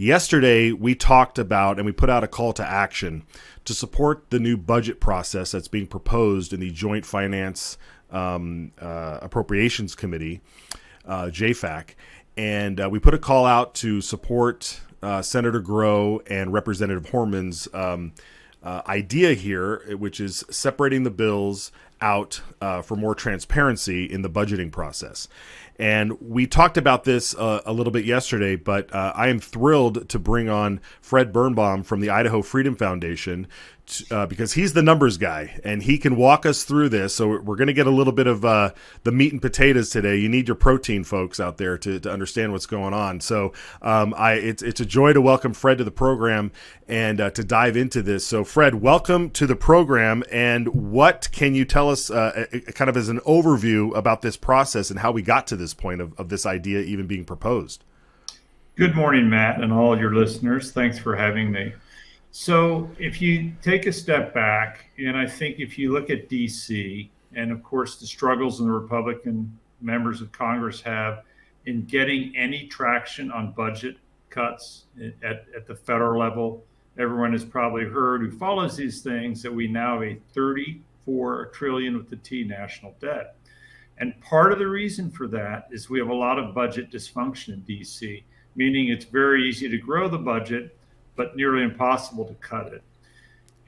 Yesterday, we talked about and we put out a call to action to support the new budget process that's being proposed in the Joint Finance Appropriations Committee, JFAC. And we put a call out to support Senator Grow and Representative Horman's idea here, which is separating the bills out for more transparency in the budgeting process. And we talked about this a little bit yesterday, but I am thrilled to bring on Fred Birnbaum from the Idaho Freedom Foundation because he's the numbers guy and he can walk us through this. So we're going to get a little bit of the meat and potatoes today. You need your protein, folks, out there to understand what's going on. So it's a joy to welcome Fred to the program and to dive into this. So Fred, welcome to the program. And what can you tell us kind of as an overview about this process and how we got to this point of this idea even being proposed? Good morning, Matt, and all your listeners. Thanks for having me. So if you take a step back, and I think if you look at DC, and of course the struggles the Republican members of Congress have in getting any traction on budget cuts at the federal level, everyone has probably heard who follows these things that we now have a 34 trillion with the T national debt. And part of the reason for that is we have a lot of budget dysfunction in DC, meaning it's very easy to grow the budget, but nearly impossible to cut it.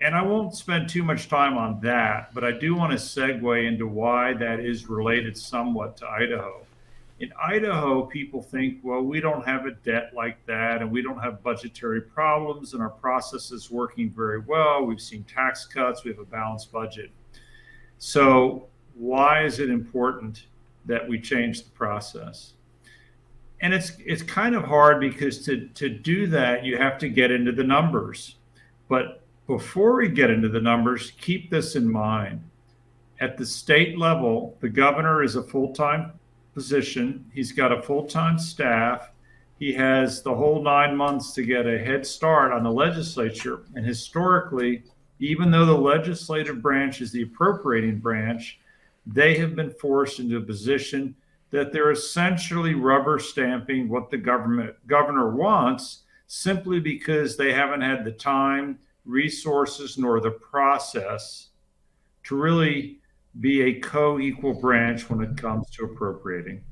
And I won't spend too much time on that, but I do want to segue into why that is related somewhat to Idaho. In Idaho, people think, well, we don't have a debt like that, and we don't have budgetary problems, and our process is working very well. We've seen tax cuts, we have a balanced budget. So why is it important that we change the process? And it's kind of hard because to do that, you have to get into the numbers. But before we get into the numbers, keep this in mind. At the state level, the governor is a full-time position. He's got a full-time staff. He has the whole 9 months to get a head start on the legislature. And historically, even though the legislative branch is the appropriating branch, they have been forced into a position that they're essentially rubber stamping what the governor wants simply because they haven't had the time, resources, nor the process to really be a co-equal branch when it comes to appropriating.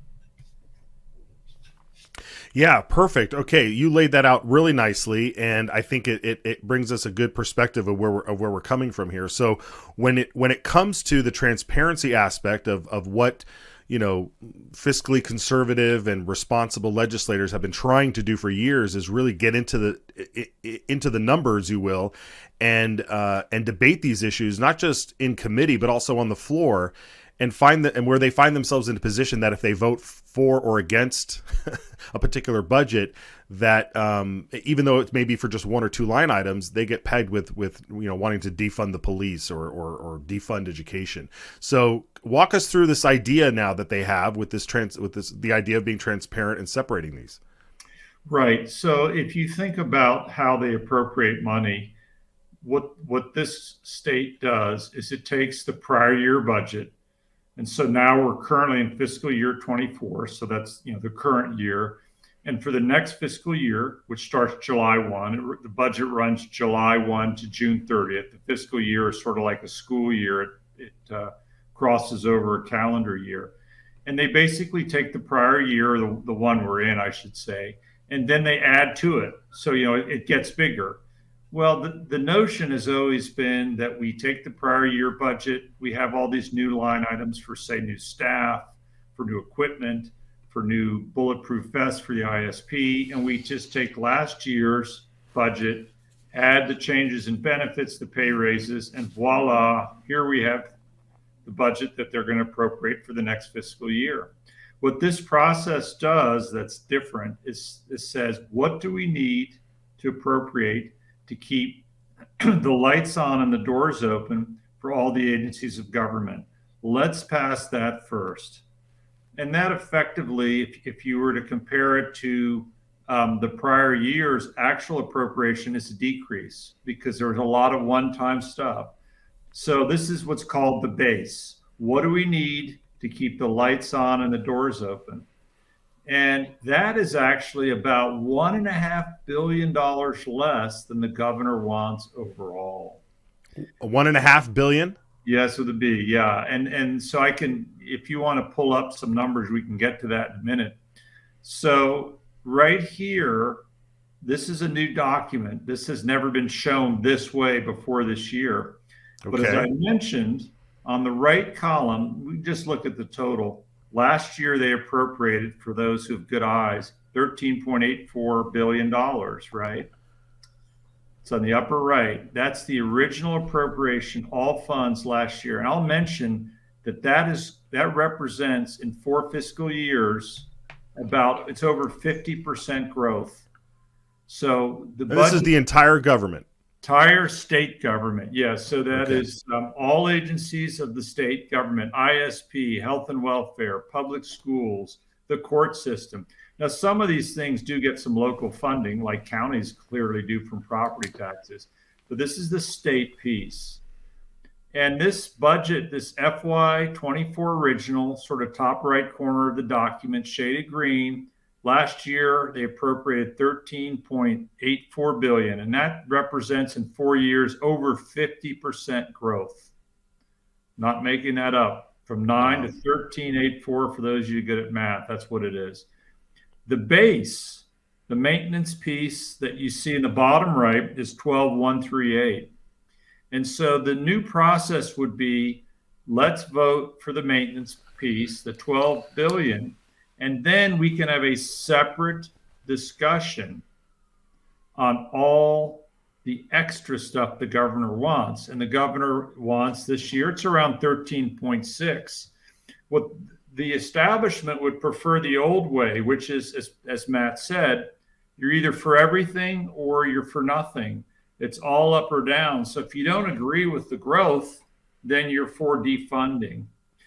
Yeah, perfect. Okay, you laid that out really nicely, and I think it brings us a good perspective of where we're coming from here. So when it comes to the transparency aspect of what fiscally conservative and responsible legislators have been trying to do for years is really get into the numbers, you will, and debate these issues, not just in committee, but also on the floor, and where they find themselves in a position that if they vote for or against a particular budget, that even though it may be for just one or two line items, they get pegged with wanting to defund the police or defund education. So walk us through this idea now that they have with the idea of being transparent and separating these. Right. So if you think about how they appropriate money, what this state does is it takes the prior year budget. And so now we're currently in fiscal year 24. So that's, the current year. And for the next fiscal year, which starts July 1, the budget runs July 1 to June 30th. The fiscal year is sort of like a school year. It crosses over a calendar year. And they basically take the prior year, the one we're in, I should say, and then they add to it. So, it gets bigger. Well, the notion has always been that we take the prior year budget, we have all these new line items for, say, new staff, for new equipment, for new bulletproof vests for the ISP, and we just take last year's budget, add the changes in benefits, the pay raises, and voila, here we have the budget that they're going to appropriate for the next fiscal year. What this process does that's different is it says, what do we need to appropriate to keep the lights on and the doors open for all the agencies of government? Let's pass that first. And that effectively, if you were to compare it to the prior year's actual appropriation, is a decrease because there was a lot of one-time stuff. So this is what's called the base. What do we need to keep the lights on and the doors open? And that is actually about $1.5 billion less than the governor wants overall. $1.5 billion. Yes, with a B, yeah. And so I can, if you want to pull up some numbers, we can get to that in a minute. So right here, this is a new document. This has never been shown this way before this year. But as I Okay. mentioned, on the right column, we just look at the total. Last year, they appropriated, for those who have good eyes, $13.84 billion, right? It's on the upper right. That's the original appropriation, all funds last year. And I'll mention that that represents in 4 fiscal years about it's over 50% growth. So the And this is budget, the entire government. entire state government, yes. So that Okay. is all agencies of the state government, ISP, health and welfare, public schools, the court system. Now, some of these things do get some local funding, like counties clearly do from property taxes, but this is the state piece. And this budget, this FY24 original, sort of top right corner of the document, shaded green, last year they appropriated 13.84 billion, and that represents in 4 years over 50% growth. Not making that up. From 9 to Wow. 13.84 for those of you good at math, that's what it is. The base, the maintenance piece that you see in the bottom right is 12,138. And so the new process would be, let's vote for the maintenance piece, the 12 billion, and then we can have a separate discussion on all the extra stuff the governor wants. And the governor wants this year, it's around 13.6. What the establishment would prefer the old way, which is, as Matt said, you're either for everything or you're for nothing. It's all up or down. So if you don't agree with the growth, then you're for defunding.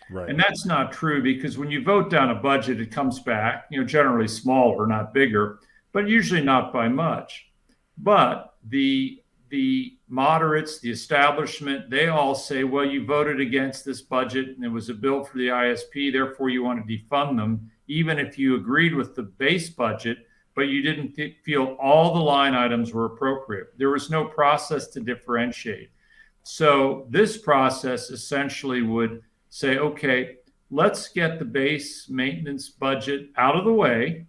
Right. And that's not true, because when you vote down a budget, it comes back, generally smaller, not bigger, but usually not by much. But the moderates, the establishment, they all say, well, you voted against this budget and it was a bill for the ISP, therefore you want to defund them, even if you agreed with the base budget, but you didn't feel all the line items were appropriate. There was no process to differentiate. So this process essentially would say, okay, let's get the base maintenance budget out of the way.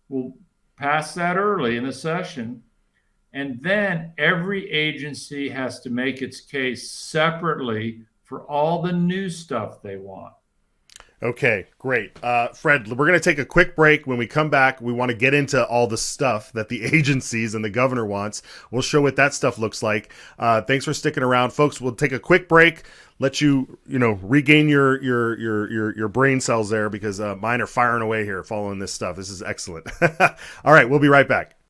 We'll pass that early in the session. And then every agency has to make its case separately for all the new stuff they want. Okay, great. Fred, we're going to take a quick break. When we come back, we want to get into all the stuff that the agencies and the governor wants. We'll show what that stuff looks like. Thanks for sticking around, folks. We'll take a quick break, let you regain your brain cells there, because mine are firing away here following this stuff. This is excellent. All right, we'll be right back.